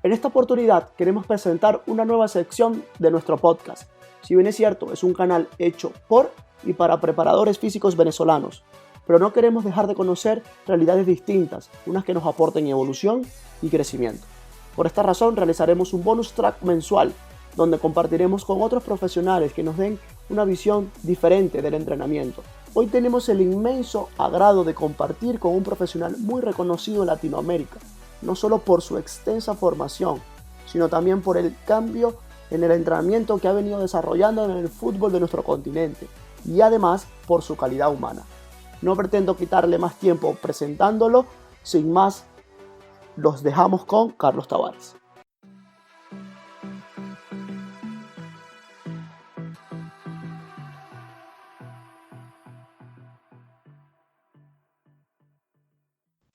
En esta oportunidad queremos presentar una nueva sección de nuestro podcast. Si bien es cierto, es un canal hecho por y para preparadores físicos venezolanos, pero no queremos dejar de conocer realidades distintas, unas que nos aporten evolución y crecimiento. Por esta razón realizaremos un bonus track mensual, donde compartiremos con otros profesionales que nos den una visión diferente del entrenamiento. Hoy tenemos el inmenso agrado de compartir con un profesional muy reconocido en Latinoamérica, no solo por su extensa formación, sino también por el cambio en el entrenamiento que ha venido desarrollando en el fútbol de nuestro continente y además por su calidad humana. No pretendo quitarle más tiempo presentándolo, sin más, los dejamos con Carlos Tavares.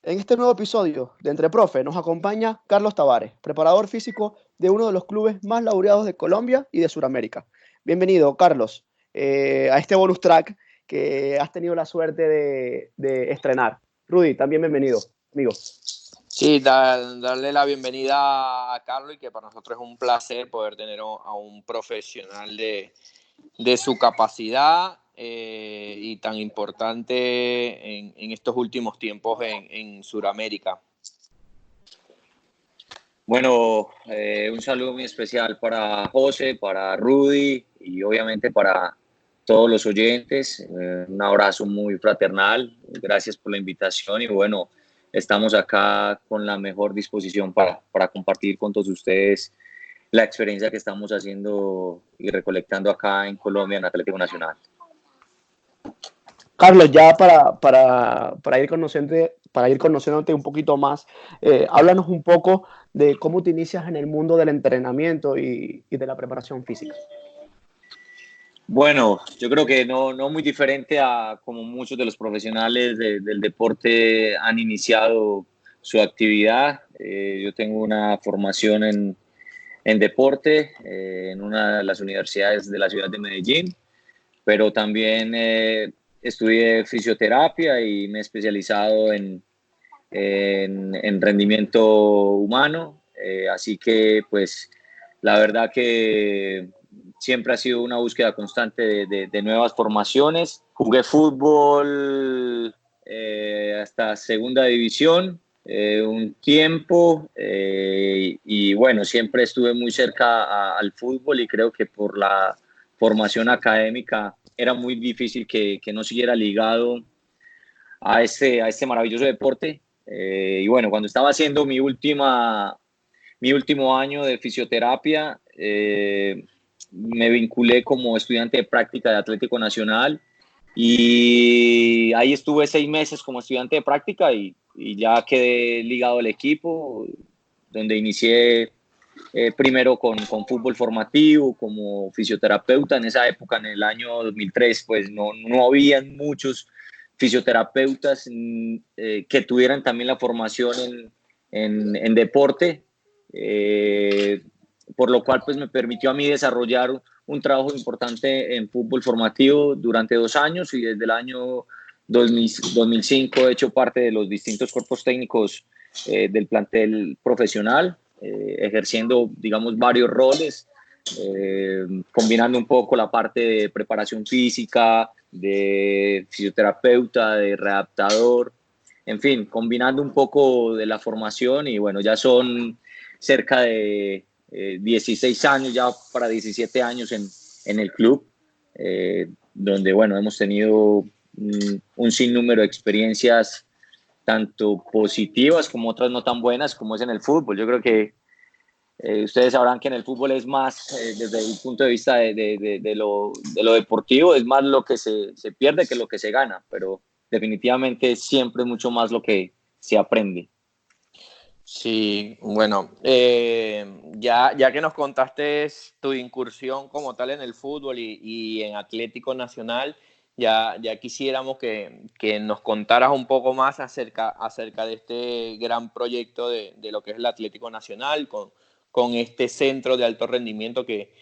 En este nuevo episodio de Entre Profe nos acompaña Carlos Tavares, preparador físico de uno de los clubes más laureados de Colombia y de Sudamérica. Bienvenido, Carlos, a este bonus track que has tenido la suerte de estrenar. Rudy, también bienvenido, amigo. Sí, darle la bienvenida a Carlos y que para nosotros es un placer poder tener a un profesional de su capacidad y tan importante en estos últimos tiempos en Sudamérica. Bueno, un saludo muy especial para José, para Rudy y obviamente para todos los oyentes. Un abrazo muy fraternal. Gracias por la invitación y bueno, estamos acá con la mejor disposición para compartir con todos ustedes la experiencia que estamos haciendo y recolectando acá en Colombia en Atlético Nacional. Carlos, ya para ir conociéndote un poquito más, háblanos un poco de cómo te inicias en el mundo del entrenamiento y de la preparación física. Bueno, yo creo que no muy diferente a como muchos de los profesionales del deporte han iniciado su actividad. Yo tengo una formación en deporte en una de las universidades de la ciudad de Medellín, pero también estudié fisioterapia y me he especializado en rendimiento humano. Así que pues la verdad que siempre ha sido una búsqueda constante de nuevas formaciones. Jugué fútbol hasta segunda división un tiempo y bueno, siempre estuve muy cerca al fútbol y creo que por la formación académica era muy difícil que no siguiera ligado a este maravilloso deporte. Y bueno, cuando estaba haciendo mi último año de fisioterapia, me vinculé como estudiante de práctica de Atlético Nacional y ahí estuve 6 meses como estudiante de práctica y ya quedé ligado al equipo, donde inicié primero con fútbol formativo como fisioterapeuta. En esa época, en el año 2003, pues no habían muchos fisioterapeutas que tuvieran también la formación en deporte, por lo cual pues me permitió a mí desarrollar un trabajo importante en fútbol formativo durante 2 años y desde el año 2005 he hecho parte de los distintos cuerpos técnicos del plantel profesional, ejerciendo, digamos, varios roles, combinando un poco la parte de preparación física, de fisioterapeuta, de readaptador, en fin, combinando un poco de la formación y bueno, ya son cerca de 16 años, ya para 17 años en el club, donde bueno, hemos tenido un sinnúmero de experiencias tanto positivas como otras no tan buenas como es en el fútbol. Yo creo que ustedes sabrán que en el fútbol es más, desde el punto de vista de lo deportivo, es más lo que se pierde que lo que se gana, pero definitivamente siempre es mucho más lo que se aprende. Sí, bueno, ya que nos contaste tu incursión como tal en el fútbol y en Atlético Nacional, ya quisiéramos que nos contaras un poco más acerca de este gran proyecto de lo que es el Atlético Nacional, con este centro de alto rendimiento que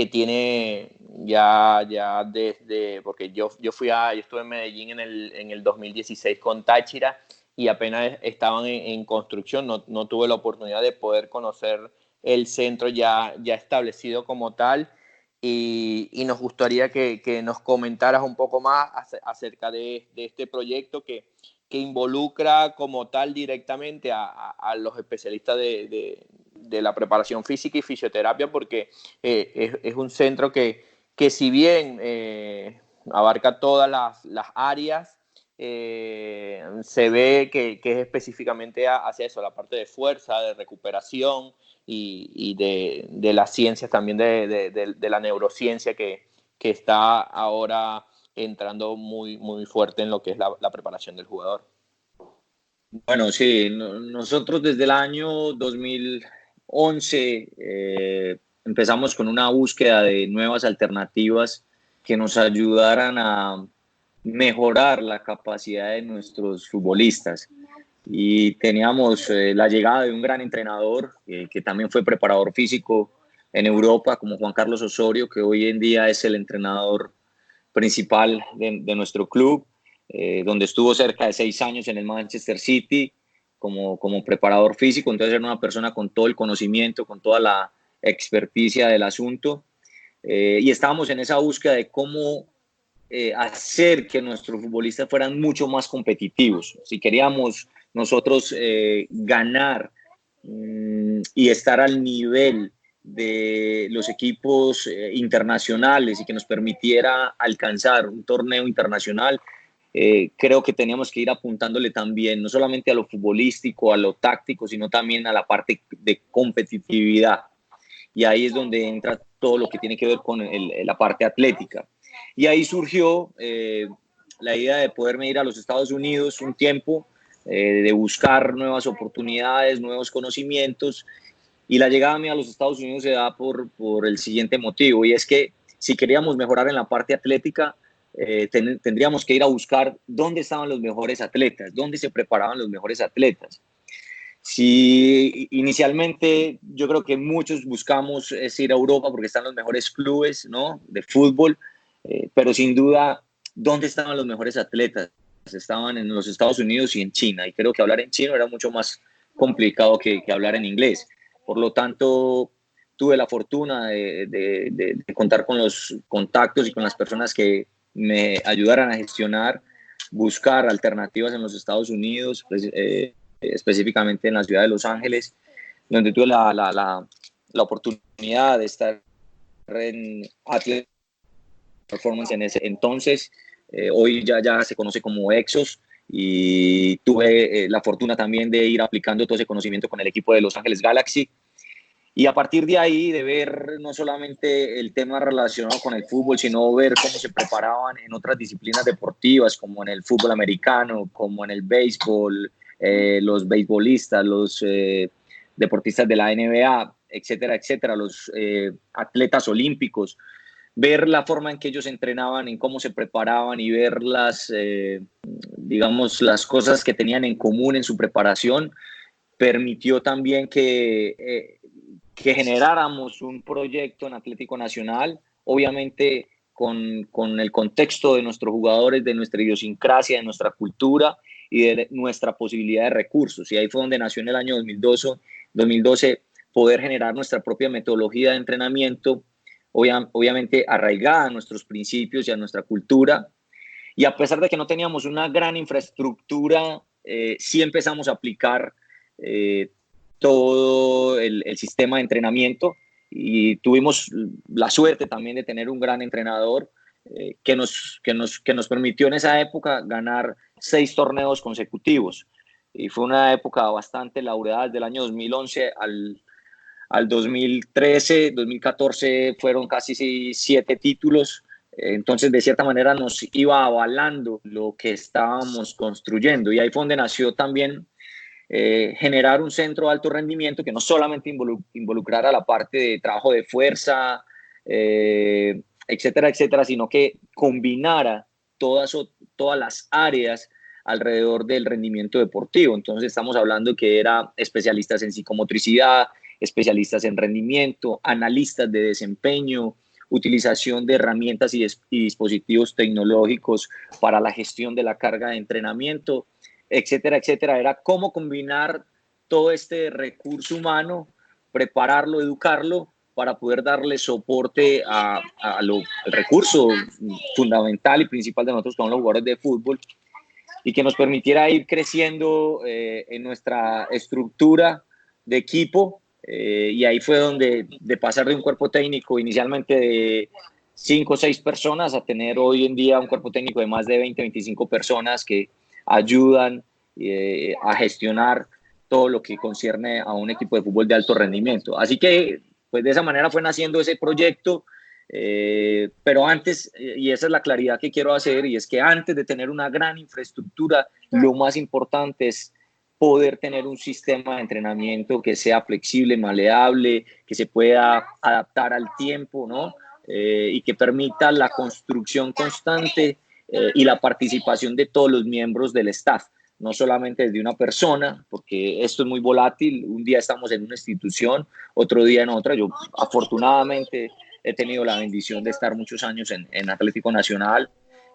tiene ya desde, porque yo estuve en Medellín en el 2016 con Táchira, y apenas estaban en construcción. No tuve la oportunidad de poder conocer el centro ya establecido como tal, y nos gustaría que nos comentaras un poco más acerca de este proyecto que involucra como tal directamente a los especialistas de la preparación física y fisioterapia, porque es un centro que si bien abarca todas las áreas, se ve que es específicamente hacia eso, la parte de fuerza, de recuperación y de las ciencias también, de la neurociencia que está ahora entrando muy fuerte en lo que es la preparación del jugador. Bueno, sí, nosotros desde el año 2011 empezamos con una búsqueda de nuevas alternativas que nos ayudaran a mejorar la capacidad de nuestros futbolistas. Y teníamos la llegada de un gran entrenador que también fue preparador físico en Europa, como Juan Carlos Osorio, que hoy en día es el entrenador principal de nuestro club, donde estuvo cerca de 6 años en el Manchester City como preparador físico. Entonces era una persona con todo el conocimiento, con toda la experticia del asunto, y estábamos en esa búsqueda de cómo hacer que nuestros futbolistas fueran mucho más competitivos. Si queríamos nosotros ganar y estar al nivel de los equipos internacionales y que nos permitiera alcanzar un torneo internacional, creo que teníamos que ir apuntándole también, no solamente a lo futbolístico, a lo táctico, sino también a la parte de competitividad. Y ahí es donde entra todo lo que tiene que ver con la parte atlética. Y ahí surgió la idea de poderme ir a los Estados Unidos un tiempo, de buscar nuevas oportunidades, nuevos conocimientos. Y la llegada mía a los Estados Unidos se da por el siguiente motivo, y es que si queríamos mejorar en la parte atlética, tendríamos que ir a buscar dónde estaban los mejores atletas, dónde se preparaban los mejores atletas. Si inicialmente yo creo que muchos buscamos es ir a Europa porque están los mejores clubes, ¿no?, de fútbol, pero sin duda, ¿dónde estaban los mejores atletas? Estaban en los Estados Unidos y en China, y creo que hablar en chino era mucho más complicado que hablar en inglés. Por lo tanto, tuve la fortuna de contar con los contactos y con las personas que me ayudaran a gestionar, buscar alternativas en los Estados Unidos, específicamente en la ciudad de Los Ángeles, donde tuve la oportunidad de estar en Athletic Performance en ese entonces. Hoy ya se conoce como Exos, y tuve la fortuna también de ir aplicando todo ese conocimiento con el equipo de Los Ángeles Galaxy. Y a partir de ahí, de ver no solamente el tema relacionado con el fútbol, sino ver cómo se preparaban en otras disciplinas deportivas, como en el fútbol americano, como en el béisbol, los beisbolistas, los deportistas de la NBA, etcétera, etcétera, los atletas olímpicos, ver la forma en que ellos entrenaban, en cómo se preparaban, y ver digamos, las cosas que tenían en común en su preparación, permitió también que generáramos un proyecto en Atlético Nacional, obviamente con el contexto de nuestros jugadores, de nuestra idiosincrasia, de nuestra cultura y de nuestra posibilidad de recursos. Y ahí fue donde nació en el año 2012 poder generar nuestra propia metodología de entrenamiento, obviamente arraigada a nuestros principios y a nuestra cultura. Y a pesar de que no teníamos una gran infraestructura, sí empezamos a aplicar todo el sistema de entrenamiento, y tuvimos la suerte también de tener un gran entrenador que nos permitió en esa época ganar 6 torneos consecutivos. Y fue una época bastante laureada. Desde el año 2011 al 2013, 2014 fueron casi 7 títulos. Entonces, de cierta manera, nos iba avalando lo que estábamos construyendo. Y ahí fue donde nació también generar un centro de alto rendimiento que no solamente involucrara la parte de trabajo de fuerza, etcétera, etcétera, sino que combinara todas las áreas alrededor del rendimiento deportivo. Entonces estamos hablando que era especialistas en psicomotricidad, especialistas en rendimiento, analistas de desempeño, utilización de herramientas y dispositivos tecnológicos para la gestión de la carga de entrenamiento, etcétera, etcétera. Era cómo combinar todo este recurso humano, prepararlo, educarlo, para poder darle soporte al recurso fundamental y principal de nosotros, que son los jugadores de fútbol, y que nos permitiera ir creciendo en nuestra estructura de equipo. Y ahí fue donde, de pasar de un cuerpo técnico inicialmente de 5 o 6 personas a tener hoy en día un cuerpo técnico de más de 20, 25 personas que ayudan a gestionar todo lo que concierne a un equipo de fútbol de alto rendimiento. Así que, pues de esa manera fue naciendo ese proyecto. Pero antes, y esa es la claridad que quiero hacer, y es que antes de tener una gran infraestructura, lo más importante es poder tener un sistema de entrenamiento que sea flexible, maleable, que se pueda adaptar al tiempo, ¿no? Y que permita la construcción constante y la participación de todos los miembros del staff, no solamente desde una persona, porque esto es muy volátil. Un día estamos en una institución, otro día en otra. Yo afortunadamente he tenido la bendición de estar muchos años en Atlético Nacional,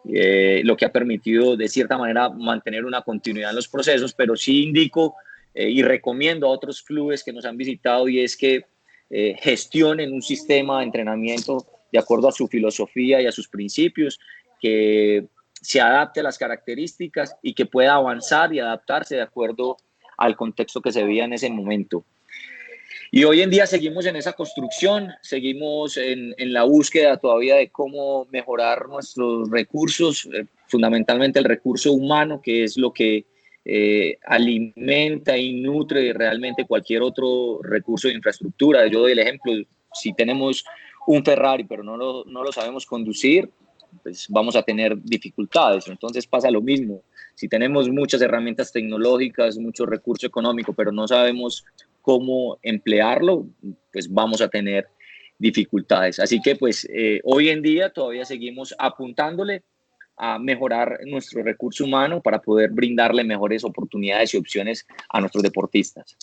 lo que ha permitido de cierta manera mantener una continuidad en los procesos, pero sí indico y recomiendo a otros clubes que nos han visitado, y es que gestionen un sistema de entrenamiento de acuerdo a su filosofía y a sus principios, que se adapte a las características y que pueda avanzar y adaptarse de acuerdo al contexto que se veía en ese momento. Y hoy en día seguimos en esa construcción, seguimos en la búsqueda todavía de cómo mejorar nuestros recursos, fundamentalmente el recurso humano, que es lo que alimenta y nutre realmente cualquier otro recurso de infraestructura. Yo doy el ejemplo: si tenemos un Ferrari pero no lo sabemos conducir, pues vamos a tener dificultades. Entonces pasa lo mismo. Si tenemos muchas herramientas tecnológicas, mucho recurso económico, pero no sabemos cómo emplearlo, pues vamos a tener dificultades. Así que pues hoy en día todavía seguimos apuntándole a mejorar nuestro recurso humano para poder brindarle mejores oportunidades y opciones a nuestros deportistas.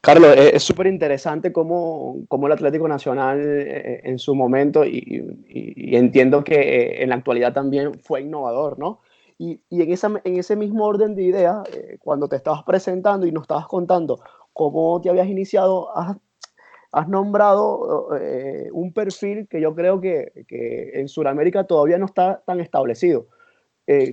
Carlos, es súper interesante cómo el Atlético Nacional en su momento, y entiendo que en la actualidad también fue innovador, ¿no? Y en ese mismo orden de ideas, cuando te estabas presentando y nos estabas contando cómo te habías iniciado, has nombrado un perfil que yo creo que en Sudamérica todavía no está tan establecido.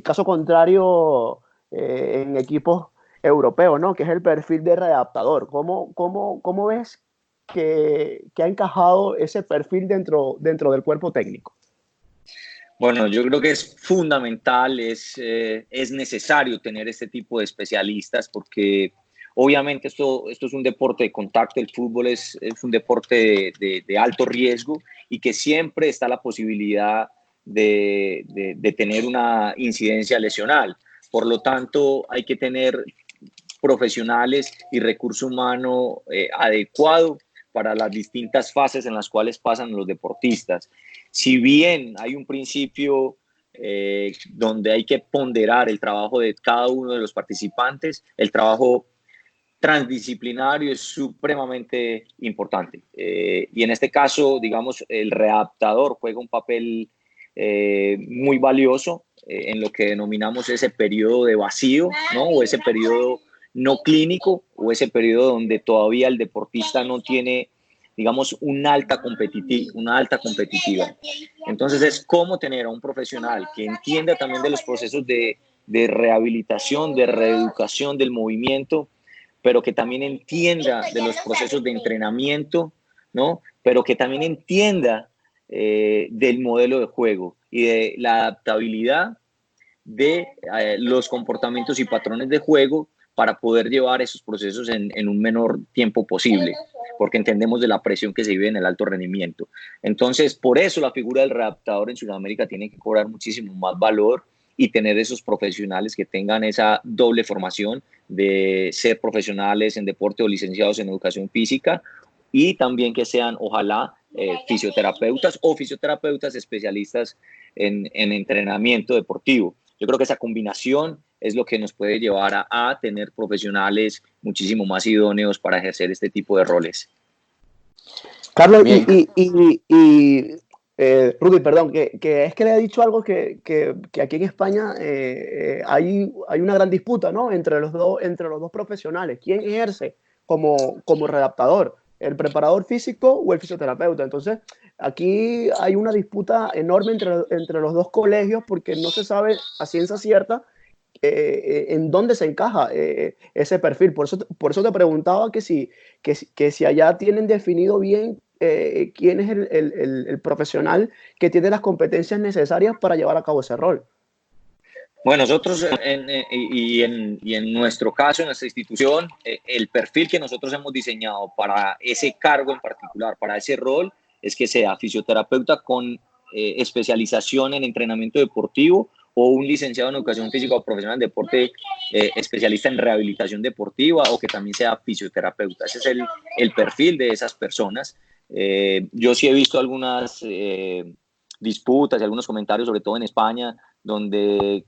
Caso contrario, en equipos europeos, ¿no? Que es el perfil de readaptador. ¿Cómo ves que ha encajado ese perfil dentro del cuerpo técnico? Bueno, yo creo que es fundamental, es necesario tener este tipo de especialistas, porque obviamente esto es un deporte de contacto. El fútbol es un deporte de alto riesgo, y que siempre está la posibilidad de tener una incidencia lesional. Por lo tanto, hay que tener profesionales y recurso humano adecuado para las distintas fases en las cuales pasan los deportistas. Si bien hay un principio donde hay que ponderar el trabajo de cada uno de los participantes, el trabajo transdisciplinario es supremamente importante. Y en este caso, digamos, el readaptador juega un papel muy valioso en lo que denominamos ese periodo de vacío, ¿no? O ese periodo no clínico, o ese periodo donde todavía el deportista no tiene, digamos, una alta competitiva. Entonces es cómo tener a un profesional que entienda también de los procesos de rehabilitación, de reeducación del movimiento, pero que también entienda de los procesos de entrenamiento, ¿no? Pero que también entienda del modelo de juego y de la adaptabilidad de los comportamientos y patrones de juego, para poder llevar esos procesos en un menor tiempo posible, porque entendemos de la presión que se vive en el alto rendimiento. Entonces, por eso la figura del readaptador en Sudamérica tiene que cobrar muchísimo más valor, y tener esos profesionales que tengan esa doble formación de ser profesionales en deporte o licenciados en educación física, y también que sean, ojalá, fisioterapeutas o fisioterapeutas especialistas en entrenamiento deportivo. Yo creo que esa combinación es lo que nos puede llevar a tener profesionales muchísimo más idóneos para ejercer este tipo de roles. Carlos, y Rudy, perdón, que es que le ha dicho algo que aquí en España hay una gran disputa, ¿no? Entre los dos profesionales. ¿Quién ejerce como redactador? ¿El preparador físico o el fisioterapeuta? Entonces, aquí hay una disputa enorme entre los dos colegios porque no se sabe a ciencia cierta en dónde se encaja ese perfil. Por eso te preguntaba que si allá tienen definido bien quién es el profesional que tiene las competencias necesarias para llevar a cabo ese rol. Bueno, nosotros y en nuestro caso, en nuestra institución, el perfil que nosotros hemos diseñado para ese cargo en particular, para ese rol, es que sea fisioterapeuta con especialización en entrenamiento deportivo o un licenciado en educación física o profesional en deporte especialista en rehabilitación deportiva o que también sea fisioterapeuta. Ese es el perfil de esas personas. Yo sí he visto algunas disputas y algunos comentarios, sobre todo en España, donde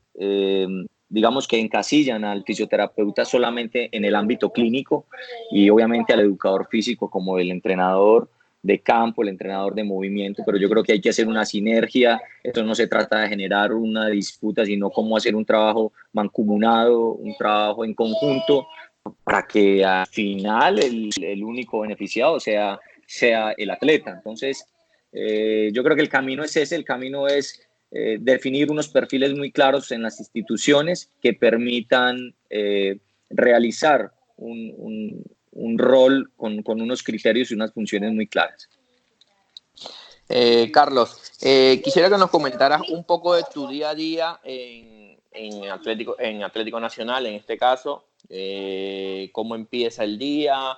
digamos que encasillan al fisioterapeuta solamente en el ámbito clínico y obviamente al educador físico como el entrenador de campo, el entrenador de movimiento, pero yo creo que hay que hacer una sinergia. Esto no se trata de generar una disputa, sino cómo hacer un trabajo mancomunado, un trabajo en conjunto, para que al final el único beneficiado sea el atleta. Entonces, yo creo que el camino es ese, el camino es definir unos perfiles muy claros en las instituciones que permitan realizar un rol con unos criterios y unas funciones muy claras. Carlos, quisiera que nos comentaras un poco de tu día a día en Atlético Nacional, en este caso, cómo empieza el día,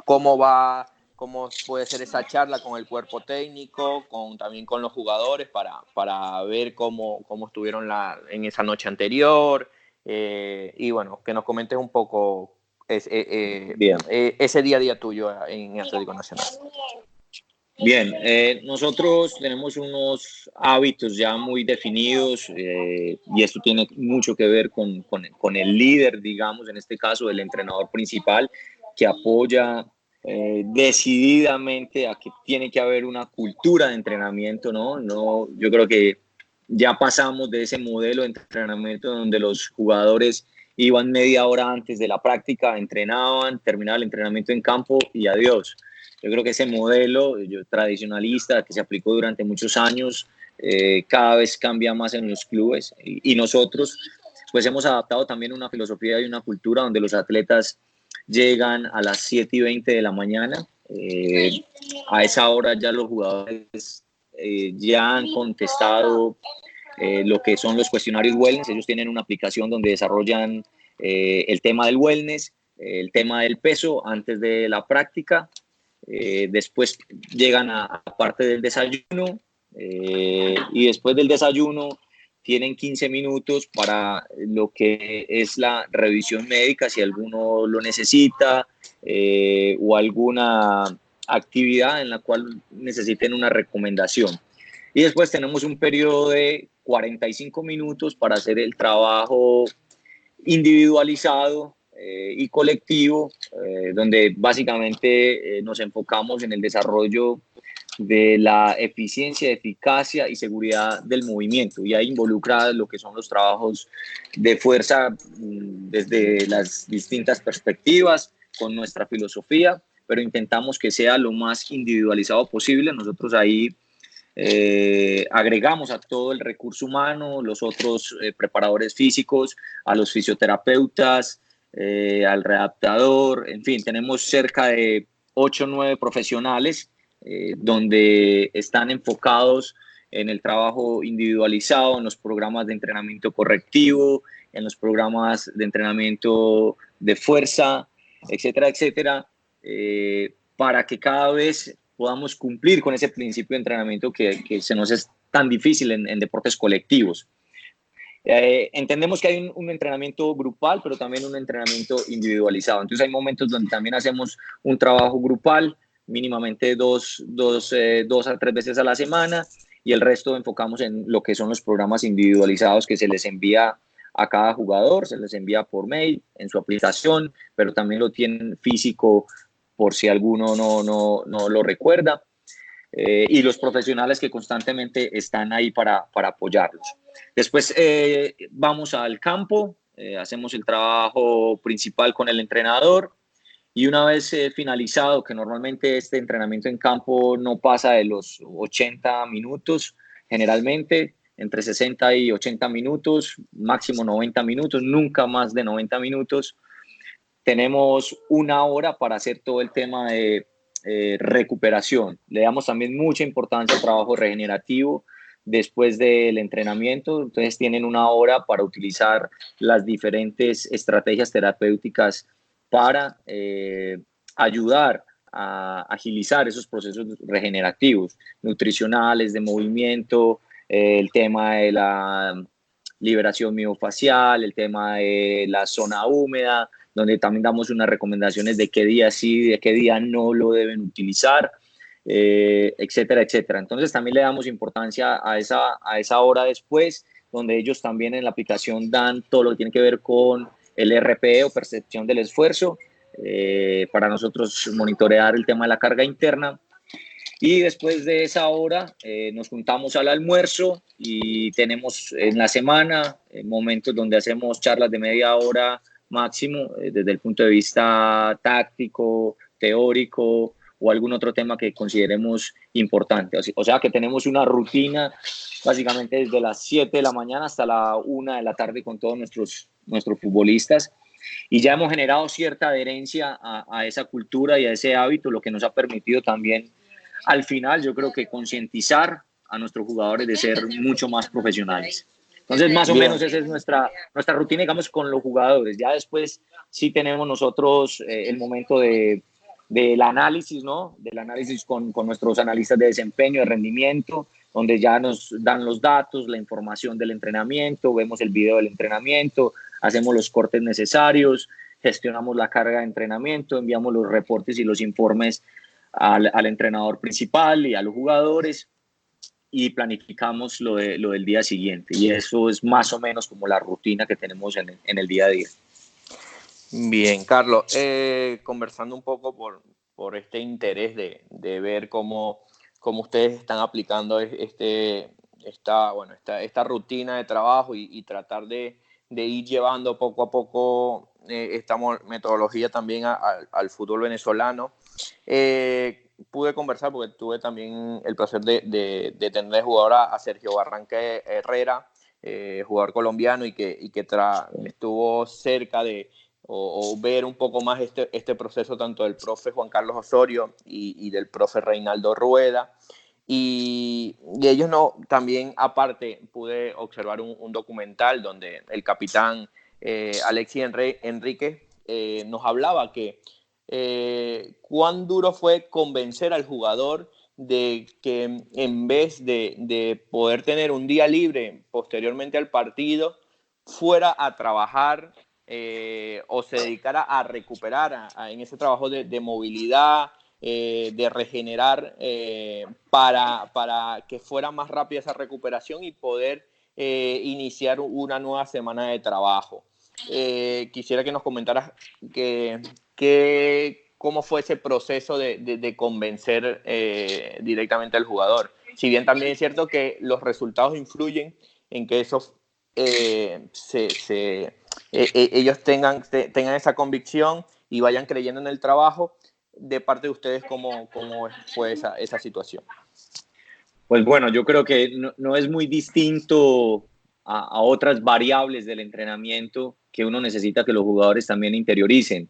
cómo va, cómo puede ser esa charla con el cuerpo técnico, también con los jugadores para ver cómo estuvieron en esa noche anterior, y bueno, que nos comentes un poco ese día a día tuyo en Atlético Nacional. Bien, nosotros tenemos unos hábitos ya muy definidos y esto tiene mucho que ver con el líder, digamos, en este caso el entrenador principal, que apoya decididamente a que tiene que haber una cultura de entrenamiento, ¿no? Yo creo que ya pasamos de ese modelo de entrenamiento donde los jugadores iban media hora antes de la práctica, entrenaban, terminaba el entrenamiento en campo y adiós. Yo creo que ese modelo tradicionalista que se aplicó durante muchos años cada vez cambia más en los clubes y nosotros pues hemos adaptado también una filosofía y una cultura donde los atletas llegan a las 7:20 de la mañana. A esa hora ya los jugadores ya han contestado lo que son los cuestionarios wellness. Ellos tienen una aplicación donde desarrollan el tema del wellness, el tema del peso antes de la práctica. Después llegan a parte del desayuno y después del desayuno tienen 15 minutos para lo que es la revisión médica, si alguno lo necesita o alguna actividad en la cual necesiten una recomendación. Y después tenemos un periodo de 45 minutos para hacer el trabajo individualizado y colectivo, donde básicamente nos enfocamos en el desarrollo de la eficiencia, eficacia y seguridad del movimiento. Y ahí involucra lo que son los trabajos de fuerza desde las distintas perspectivas, con nuestra filosofía, pero intentamos que sea lo más individualizado posible. Nosotros ahí agregamos a todo el recurso humano, los otros preparadores físicos, a los fisioterapeutas, al readaptador, en fin, tenemos cerca de 8 o 9 profesionales donde están enfocados en el trabajo individualizado, en los programas de entrenamiento correctivo, en los programas de entrenamiento de fuerza, etcétera, etcétera, para que cada vez podamos cumplir con ese principio de entrenamiento que se nos es tan difícil en deportes colectivos. Entendemos que hay un entrenamiento grupal, pero también un entrenamiento individualizado. Entonces hay momentos donde también hacemos un trabajo grupal, mínimamente dos a 3 veces a la semana, y el resto enfocamos en lo que son los programas individualizados que se les envía a cada jugador, se les envía por mail, en su aplicación, pero también lo tienen físico por si alguno no lo recuerda. y los profesionales que constantemente están ahí para apoyarlos. Después vamos al campo, hacemos el trabajo principal con el entrenador y una vez finalizado, que normalmente este entrenamiento en campo no pasa de los 80 minutos, generalmente entre 60 y 80 minutos, máximo 90 minutos, nunca más de 90 minutos. Tenemos una hora para hacer todo el tema de recuperación. Le damos también mucha importancia al trabajo regenerativo después del entrenamiento. Entonces tienen una hora para utilizar las diferentes estrategias terapéuticas para ayudar a agilizar esos procesos regenerativos, nutricionales, de movimiento, el tema de la liberación miofascial, el tema de la zona húmeda, donde también damos unas recomendaciones de qué día sí, de qué día no lo deben utilizar, etcétera, etcétera. Entonces también le damos importancia a esa hora después, donde ellos también en la aplicación dan todo lo que tiene que ver con el RPE o percepción del esfuerzo, para nosotros monitorear el tema de la carga interna. Y después de esa hora nos juntamos al almuerzo y tenemos en la semana momentos donde hacemos charlas de media hora máximo desde el punto de vista táctico, teórico o algún otro tema que consideremos importante. O sea que tenemos una rutina básicamente desde las 7 de la mañana hasta la 1 de la tarde con todos nuestros futbolistas. Y ya hemos generado cierta adherencia a esa cultura y a ese hábito, lo que nos ha permitido también al final, yo creo que concientizar a nuestros jugadores de ser mucho más profesionales. Entonces, más o menos esa es nuestra rutina, digamos, con los jugadores. Ya después sí tenemos nosotros el momento del análisis, ¿no? Del análisis con nuestros analistas de desempeño, de rendimiento, donde ya nos dan los datos, la información del entrenamiento, vemos el video del entrenamiento, hacemos los cortes necesarios, gestionamos la carga de entrenamiento, enviamos los reportes y los informes al entrenador principal y a los jugadores y planificamos lo del día siguiente. Y eso es más o menos como la rutina que tenemos en el día a día. Bien, Carlos, conversando un poco por este interés de ver cómo ustedes están aplicando esta rutina de trabajo y tratar de ir llevando poco a poco esta metodología también al fútbol venezolano. Pude conversar porque tuve también el placer de tener de jugador a Sergio Barranca Herrera, jugador colombiano y que estuvo cerca de o ver un poco más este proceso tanto del profe Juan Carlos Osorio y del profe Reinaldo Rueda. Y ellos también aparte pude observar un documental donde el capitán Alexis Enríquez nos hablaba que cuán duro fue convencer al jugador de que en vez de poder tener un día libre posteriormente al partido, fuera a trabajar o se dedicara a recuperar en ese trabajo de movilidad, de regenerar para que fuera más rápida esa recuperación y poder iniciar una nueva semana de trabajo. Quisiera que nos comentaras cómo fue ese proceso de convencer directamente al jugador. Si bien también es cierto que los resultados influyen en que esos ellos tengan esa convicción y vayan creyendo en el trabajo. De parte de ustedes, ¿cómo fue esa situación? Pues bueno, yo creo que no es muy distinto a otras variables del entrenamiento que uno necesita que los jugadores también interioricen.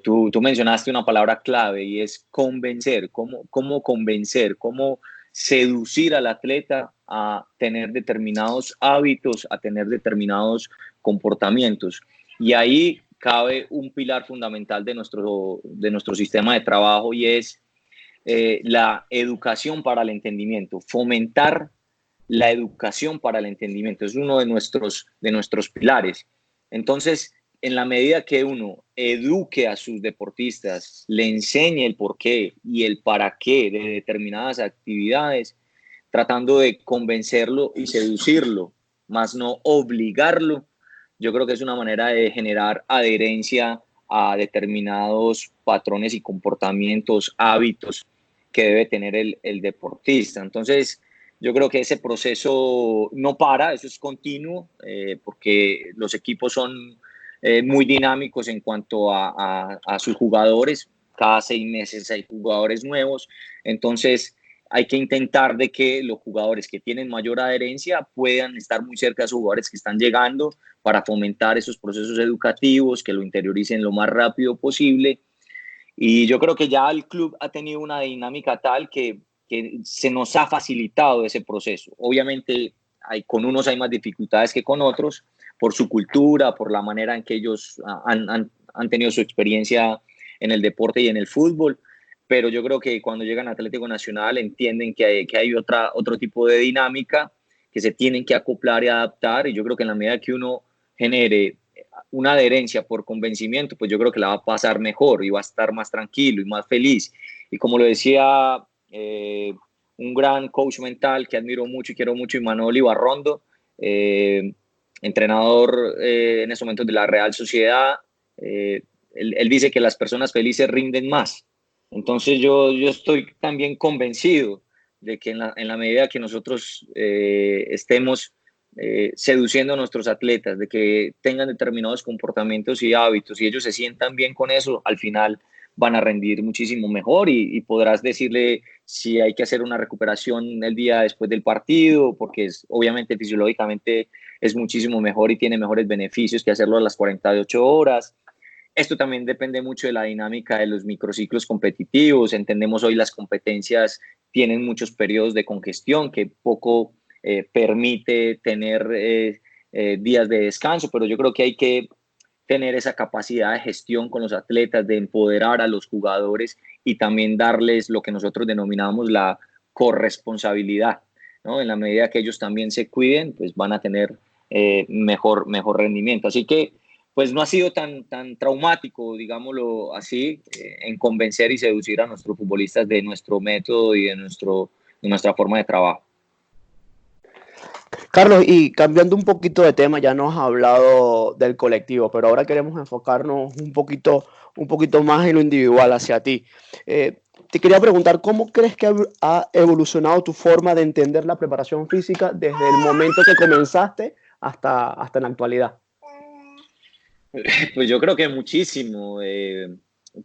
Tú mencionaste una palabra clave y es convencer. ¿Cómo convencer? ¿Cómo seducir al atleta a tener determinados hábitos, a tener determinados comportamientos? Y ahí cabe un pilar fundamental de nuestro sistema de trabajo y es la educación para el entendimiento, fomentar la educación para el entendimiento. Es uno de nuestros pilares. Entonces, en la medida que uno eduque a sus deportistas, le enseñe el porqué y el para qué de determinadas actividades, tratando de convencerlo y seducirlo, más no obligarlo, yo creo que es una manera de generar adherencia a determinados patrones y comportamientos, hábitos que debe tener el deportista. Entonces, yo creo que ese proceso no para, eso es continuo, porque los equipos son muy dinámicos en cuanto a sus jugadores. Cada 6 meses hay jugadores nuevos. Entonces, hay que intentar de que los jugadores que tienen mayor adherencia puedan estar muy cerca de sus jugadores que están llegando para fomentar esos procesos educativos, que lo interioricen lo más rápido posible. Y yo creo que ya el club ha tenido una dinámica tal que se nos ha facilitado ese proceso. Obviamente con unos hay más dificultades que con otros, por su cultura, por la manera en que ellos han tenido su experiencia en el deporte y en el fútbol, pero yo creo que cuando llegan a Atlético Nacional entienden que hay otro tipo de dinámica, que se tienen que acoplar y adaptar, y yo creo que en la medida que uno genere una adherencia por convencimiento, pues yo creo que la va a pasar mejor y va a estar más tranquilo y más feliz. Y como lo decía un gran coach mental que admiro mucho y quiero mucho, Imanol Ibarrondo, entrenador en ese momento de la Real Sociedad, él dice que las personas felices rinden más. Entonces yo estoy también convencido de que en la medida que nosotros estemos seduciendo a nuestros atletas, de que tengan determinados comportamientos y hábitos y ellos se sientan bien con eso, al final van a rendir muchísimo mejor y podrás decirle si hay que hacer una recuperación el día después del partido, porque obviamente fisiológicamente es muchísimo mejor y tiene mejores beneficios que hacerlo a las 48 horas. Esto también depende mucho de la dinámica de los microciclos competitivos. Entendemos hoy las competencias tienen muchos periodos de congestión que poco permite tener días de descanso, pero yo creo que hay que tener esa capacidad de gestión con los atletas, de empoderar a los jugadores y también darles lo que nosotros denominamos la corresponsabilidad, ¿no? En la medida que ellos también se cuiden, pues van a tener mejor rendimiento. Así que pues no ha sido tan traumático, digámoslo así, en convencer y seducir a nuestros futbolistas de nuestro método y de nuestra forma de trabajo. Carlos, y cambiando un poquito de tema, ya nos has hablado del colectivo, pero ahora queremos enfocarnos un poquito más en lo individual hacia ti. Te quería preguntar, ¿cómo crees que ha evolucionado tu forma de entender la preparación física desde el momento que comenzaste hasta en la actualidad? Pues yo creo que muchísimo.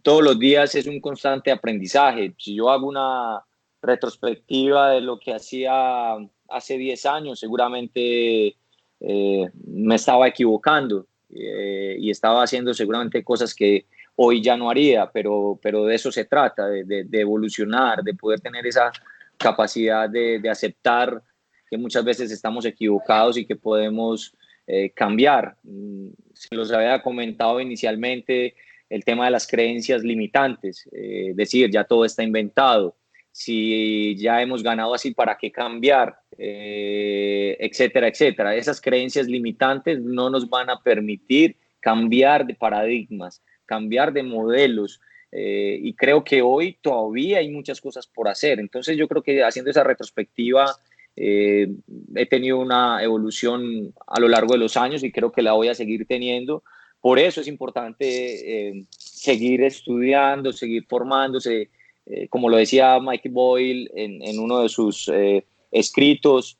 Todos los días es un constante aprendizaje. Si yo hago una retrospectiva de lo que hacía hace 10 años, seguramente me estaba equivocando y estaba haciendo seguramente cosas que hoy ya no haría, pero de eso se trata, de evolucionar, de poder tener esa capacidad de aceptar que muchas veces estamos equivocados y que podemos cambiar. Se los había comentado inicialmente el tema de las creencias limitantes, decir, ya todo está inventado, si ya hemos ganado así, ¿para qué cambiar? Etcétera, etcétera. Esas creencias limitantes no nos van a permitir cambiar de paradigmas, cambiar de modelos, y creo que hoy todavía hay muchas cosas por hacer. Entonces yo creo que haciendo esa retrospectiva he tenido una evolución a lo largo de los años y creo que la voy a seguir teniendo. Por eso es importante seguir estudiando, seguir formándose. Como lo decía Mike Boyle en uno de sus escritos,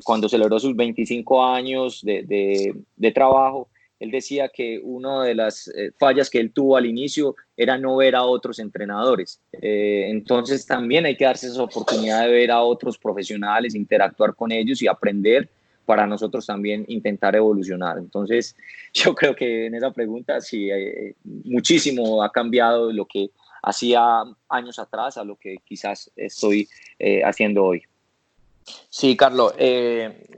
cuando celebró sus 25 años de trabajo, él decía que una de las fallas que él tuvo al inicio era no ver a otros entrenadores. Entonces también hay que darse esa oportunidad de ver a otros profesionales, interactuar con ellos y aprender para nosotros también intentar evolucionar. Entonces yo creo que en esa pregunta sí, muchísimo ha cambiado lo que hacía años atrás a lo que quizás estoy haciendo hoy. Sí, Carlos,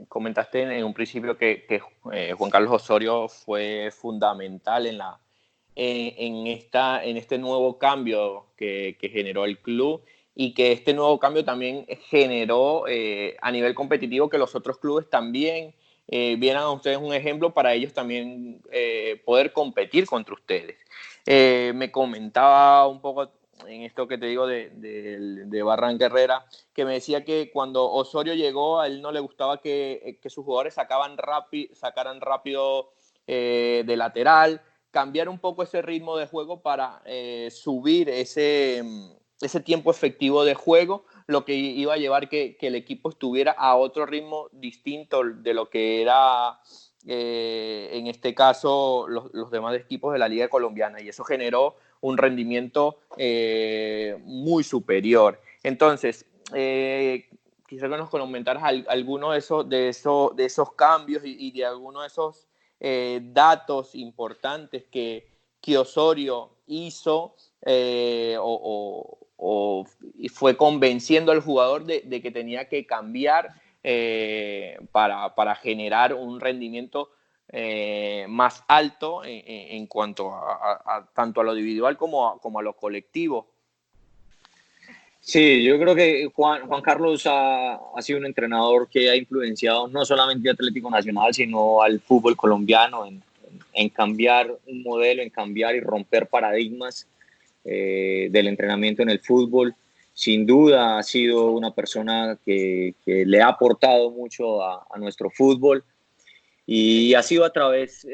comentaste en un principio que Juan Carlos Osorio fue fundamental en este nuevo cambio que generó el club y que este nuevo cambio también generó a nivel competitivo que los otros clubes también vieran a ustedes un ejemplo para ellos también poder competir contra ustedes. Me comentaba un poco en esto que te digo de Barranca Herrera, que me decía que cuando Osorio llegó a él no le gustaba que sus jugadores sacaran rápido de lateral, cambiar un poco ese ritmo de juego para subir ese ese tiempo efectivo de juego, lo que iba a llevar que el equipo estuviera a otro ritmo distinto de lo que era en este caso los demás equipos de la Liga Colombiana, y eso generó un rendimiento muy superior. Entonces, quisiera que nos comentaras algunos de esos cambios y de algunos de esos datos importantes que Osorio hizo y fue convenciendo al jugador de que tenía que cambiar para generar un rendimiento más alto en cuanto tanto a lo individual como a lo colectivo. Sí, yo creo que Juan Carlos ha sido un entrenador que ha influenciado no solamente a Atlético Nacional, sino al fútbol colombiano en cambiar un modelo, en cambiar y romper paradigmas del entrenamiento en el fútbol. Sin duda ha sido una persona que le ha aportado mucho a nuestro fútbol, y ha sido a través,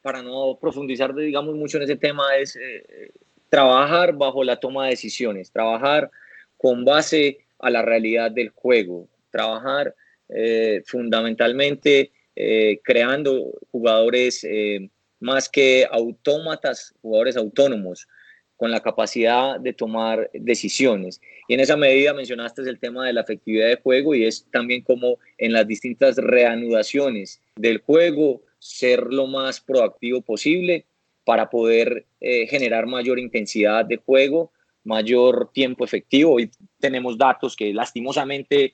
para no profundizar digamos mucho en ese tema, es trabajar bajo la toma de decisiones, trabajar con base a la realidad del juego, trabajar fundamentalmente creando jugadores más que autómatas, jugadores autónomos, con la capacidad de tomar decisiones. Y en esa medida mencionaste el tema de la efectividad de juego, y es también como en las distintas reanudaciones del juego ser lo más proactivo posible para poder generar mayor intensidad de juego, mayor tiempo efectivo. Hoy tenemos datos que lastimosamente,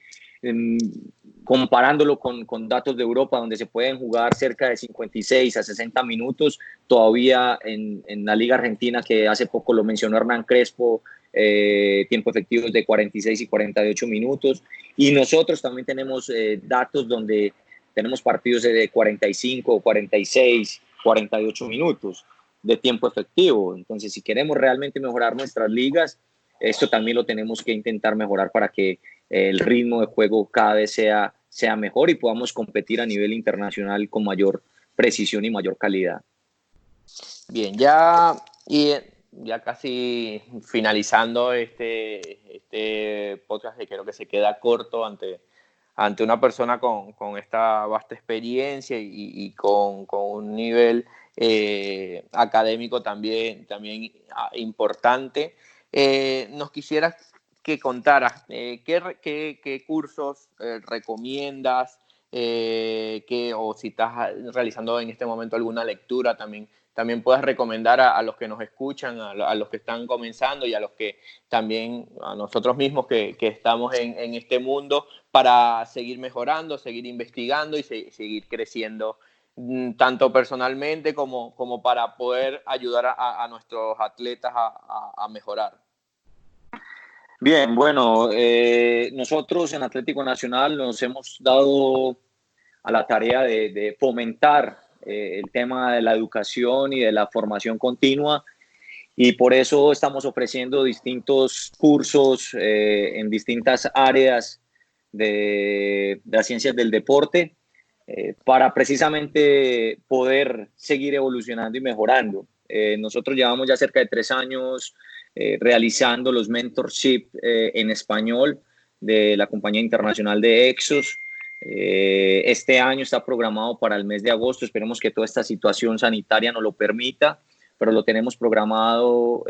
comparándolo con datos de Europa, donde se pueden jugar cerca de 56 a 60 minutos, todavía en la Liga Argentina, que hace poco lo mencionó Hernán Crespo, tiempo efectivo de 46 y 48 minutos. Y nosotros también tenemos datos donde tenemos partidos de 45, 46, 48 minutos de tiempo efectivo. Entonces, si queremos realmente mejorar nuestras ligas, esto también lo tenemos que intentar mejorar para que el ritmo de juego cada vez sea mejor y podamos competir a nivel internacional con mayor precisión y mayor calidad. Bien, ya casi finalizando este podcast, que creo que se queda corto ante una persona con esta vasta experiencia y con un nivel académico también importante. Nos quisieras que contaras qué cursos recomiendas, o si estás realizando en este momento alguna lectura, también puedes recomendar a los que nos escuchan, a los que están comenzando, y a los que también, a nosotros mismos que estamos en este mundo, para seguir mejorando, seguir investigando y seguir creciendo, tanto personalmente como para poder ayudar a nuestros atletas a mejorar. Bien, bueno, nosotros en Atlético Nacional nos hemos dado a la tarea de fomentar el tema de la educación y de la formación continua, y por eso estamos ofreciendo distintos cursos en distintas áreas de las ciencias del deporte, para precisamente poder seguir evolucionando y mejorando. Nosotros llevamos ya cerca de 3 años realizando los mentorship en español de la compañía internacional de Exos. Este año está programado para el mes de agosto. Esperemos que toda esta situación sanitaria nos lo permita, pero lo tenemos programado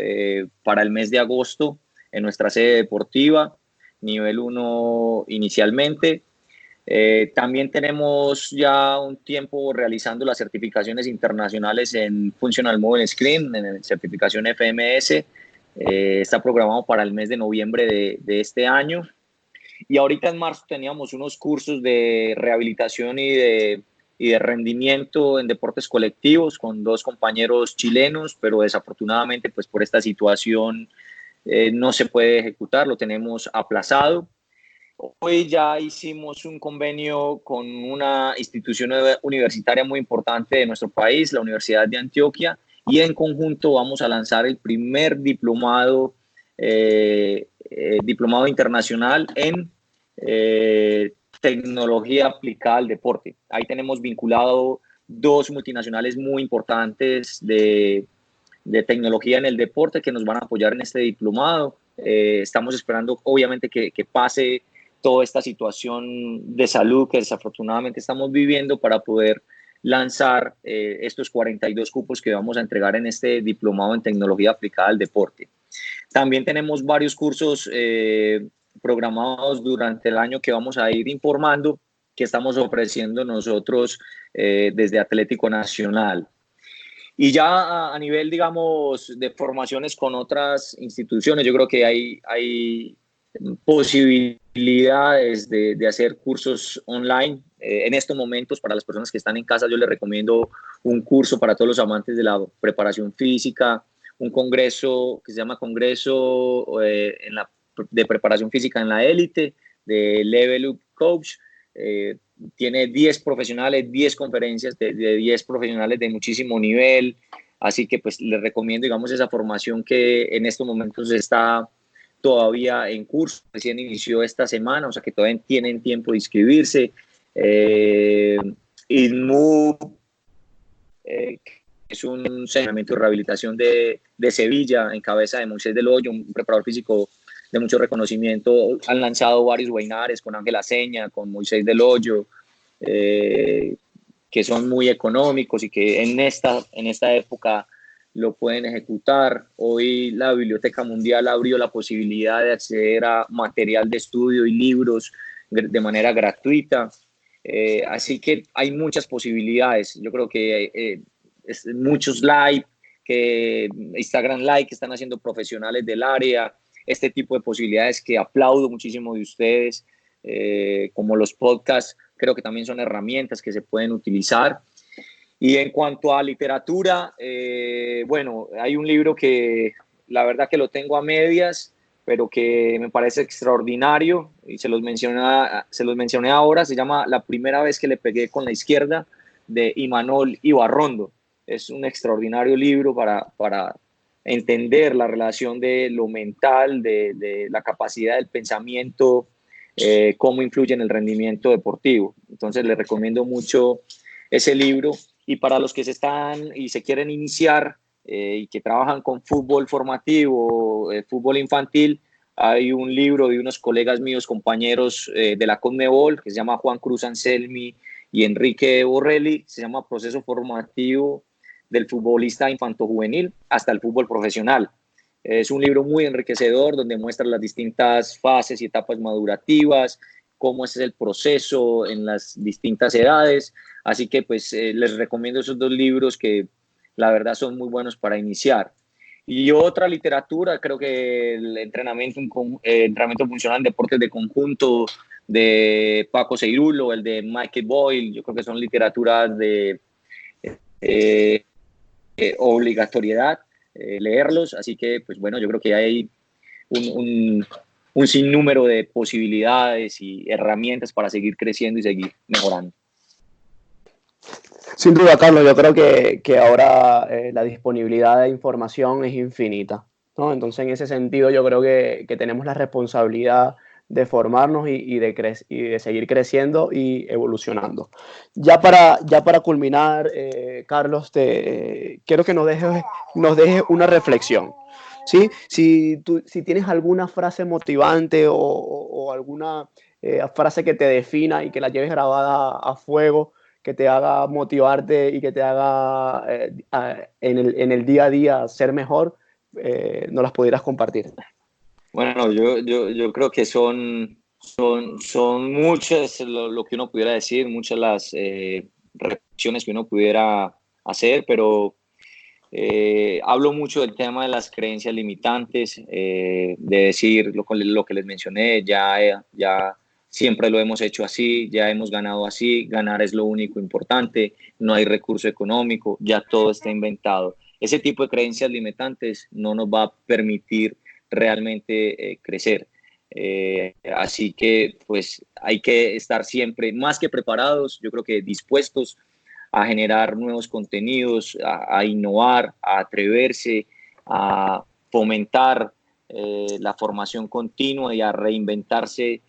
para el mes de agosto en nuestra sede deportiva, nivel 1 inicialmente. También tenemos ya un tiempo realizando las certificaciones internacionales en Functional Movement Screen, en certificación FMS. Está programado para el mes de noviembre de este año. Y ahorita en marzo teníamos unos cursos de rehabilitación y de rendimiento en deportes colectivos con 2 compañeros chilenos, pero desafortunadamente pues por esta situación no se puede ejecutar, lo tenemos aplazado. Hoy ya hicimos un convenio con una institución universitaria muy importante de nuestro país, la Universidad de Antioquia, y en conjunto vamos a lanzar el primer diplomado internacional en tecnología aplicada al deporte. Ahí tenemos vinculado 2 multinacionales muy importantes de de tecnología en el deporte que nos van a apoyar en este diplomado. Estamos esperando, obviamente, que pase toda esta situación de salud que desafortunadamente estamos viviendo para poder lanzar estos 42 cupos que vamos a entregar en este diplomado en tecnología aplicada al deporte. También tenemos varios cursos programados durante el año que vamos a ir informando, que estamos ofreciendo nosotros desde Atlético Nacional. Y ya a nivel, digamos, de formaciones con otras instituciones, yo creo que hay posibilidades de hacer cursos online. En estos momentos, para las personas que están en casa, yo les recomiendo un curso para todos los amantes de la preparación física, un congreso que se llama Congreso de Preparación Física en la Élite, de Level Up Coach. Tiene 10 profesionales, 10 conferencias de 10 profesionales de muchísimo nivel, así que pues les recomiendo, digamos, esa formación que en estos momentos está todavía en curso, recién inició esta semana, o sea que todavía tienen tiempo de inscribirse. INMU, es un entrenamiento de rehabilitación de Sevilla, en cabeza de Moisés del Hoyo, un preparador físico de mucho reconocimiento. Han lanzado varios webinars con Ángela Seña, con Moisés del Hoyo, que son muy económicos y que en esta época lo pueden ejecutar. Hoy la Biblioteca Mundial abrió la posibilidad de acceder a material de estudio y libros de manera gratuita. Así que hay muchas posibilidades. Yo creo que muchos live, Instagram Live que están haciendo profesionales del área, este tipo de posibilidades que aplaudo muchísimo de ustedes, como los podcasts, creo que también son herramientas que se pueden utilizar. Y en cuanto a literatura, bueno, hay un libro que la verdad que lo tengo a medias, pero que me parece extraordinario y se los mencioné ahora. Se llama La primera vez que le pegué con la izquierda, de Imanol Ibarrondo. Es un extraordinario libro para entender la relación de lo mental, de la capacidad del pensamiento, cómo influye en el rendimiento deportivo. Entonces les recomiendo mucho ese libro. Y para los que se quieren iniciar y que trabajan con fútbol formativo, fútbol infantil, hay un libro de unos colegas míos, compañeros de la Conmebol, que se llama Juan Cruz Anselmi y Enrique Borrelli. Se llama Proceso Formativo del futbolista infanto-juvenil hasta el fútbol profesional. Es un libro muy enriquecedor donde muestra las distintas fases y etapas madurativas, cómo es el proceso en las distintas edades. Así que pues les recomiendo esos dos libros que la verdad son muy buenos para iniciar. Y otra literatura, creo que el entrenamiento funcional en deportes de conjunto de Paco Seirulo, el de Michael Boyle, yo creo que son literaturas de obligatoriedad leerlos. Así que pues bueno, yo creo que hay un sinnúmero de posibilidades y herramientas para seguir creciendo y seguir mejorando. Sin duda, Carlos, yo creo que ahora la disponibilidad de información es infinita, ¿no? Entonces, en ese sentido, yo creo que tenemos la responsabilidad de formarnos y de seguir creciendo y evolucionando. Ya para culminar, Carlos, quiero que nos dejes una reflexión. ¿Sí? Si tienes alguna frase motivante o alguna frase que te defina y que la lleves grabada a fuego, que te haga motivarte y que te haga en el día a día ser mejor, nos las pudieras compartir. Bueno, yo creo que son muchas lo que uno pudiera decir, muchas las reflexiones que uno pudiera hacer, pero hablo mucho del tema de las creencias limitantes, de decir lo que les mencioné, ya siempre lo hemos hecho así, ya hemos ganado así, ganar es lo único importante, no hay recurso económico, ya todo está inventado. Ese tipo de creencias limitantes no nos va a permitir realmente crecer. Así que pues hay que estar siempre más que preparados, yo creo que dispuestos a generar nuevos contenidos, a innovar, a atreverse, a fomentar la formación continua y a reinventarse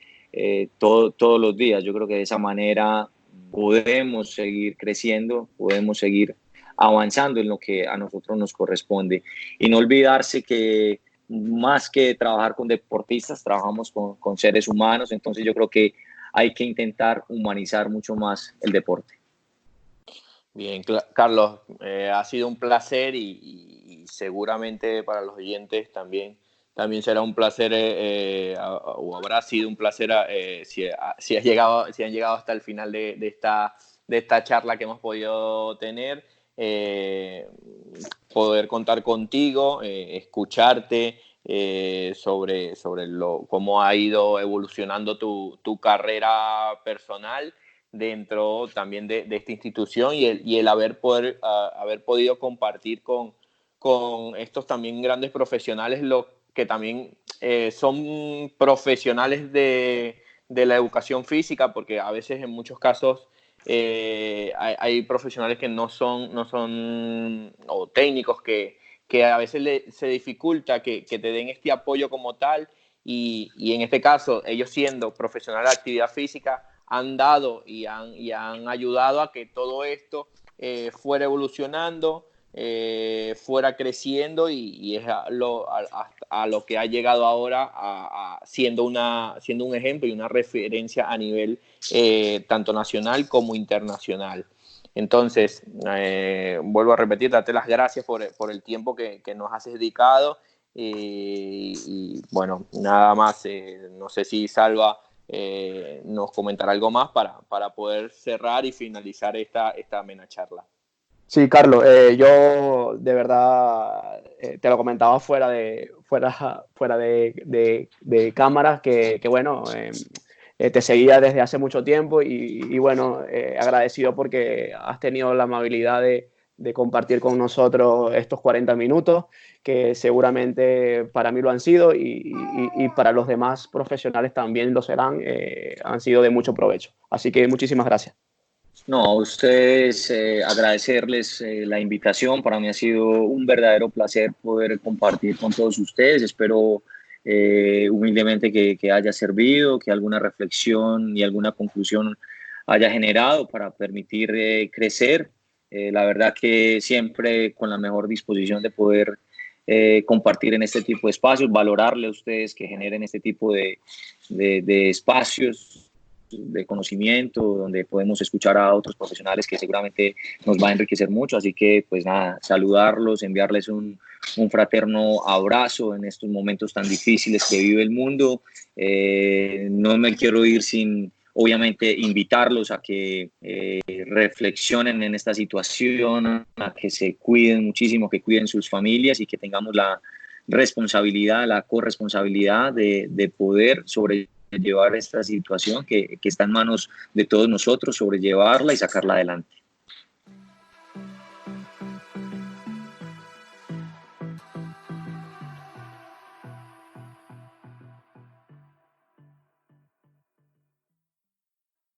todos los días. Yo creo que de esa manera podemos seguir creciendo, podemos seguir avanzando en lo que a nosotros nos corresponde. Y no olvidarse que más que trabajar con deportistas, trabajamos con seres humanos, entonces yo creo que hay que intentar humanizar mucho más el deporte. Bien, Carlos, ha sido un placer y seguramente para los oyentes también será un placer, o habrá sido un placer si han llegado hasta el final de esta charla que hemos podido tener, poder contar contigo, escucharte sobre cómo ha ido evolucionando tu carrera personal dentro también de esta institución y el haber podido compartir con estos también grandes profesionales, que también son profesionales de la educación física, porque a veces en muchos casos hay profesionales que no son o técnicos que a veces se dificulta que te den este apoyo como tal, y en este caso ellos, siendo profesionales de actividad física, han dado y han ayudado a que todo esto fuera evolucionando, fuera creciendo, y es a lo que ha llegado ahora, siendo un ejemplo y una referencia a nivel tanto nacional como internacional. Entonces, vuelvo a repetir, darte las gracias por el tiempo que nos has dedicado, y bueno, nada más, no sé si Salva nos comentará algo más para poder cerrar y finalizar esta amena charla. Sí, Carlos, yo de verdad te lo comentaba fuera de cámaras, que bueno, te seguía desde hace mucho tiempo y bueno, agradecido porque has tenido la amabilidad de compartir con nosotros estos 40 minutos, que seguramente para mí lo han sido, y para los demás profesionales también lo serán. Han sido de mucho provecho. Así que muchísimas gracias. No, a ustedes agradecerles la invitación. Para mí ha sido un verdadero placer poder compartir con todos ustedes. Espero humildemente que haya servido, que alguna reflexión y alguna conclusión haya generado para permitir crecer. La verdad que siempre con la mejor disposición de poder compartir en este tipo de espacios, valorarle a ustedes que generen este tipo de espacios de conocimiento, donde podemos escuchar a otros profesionales, que seguramente nos va a enriquecer mucho. Así que pues nada, saludarlos, enviarles un fraterno abrazo en estos momentos tan difíciles que vive el mundo. No me quiero ir sin, obviamente, invitarlos a que reflexionen en esta situación, a que se cuiden muchísimo, que cuiden sus familias, y que tengamos la responsabilidad, la corresponsabilidad de poder sobrellevar esta situación que está en manos de todos nosotros, sobrellevarla y sacarla adelante.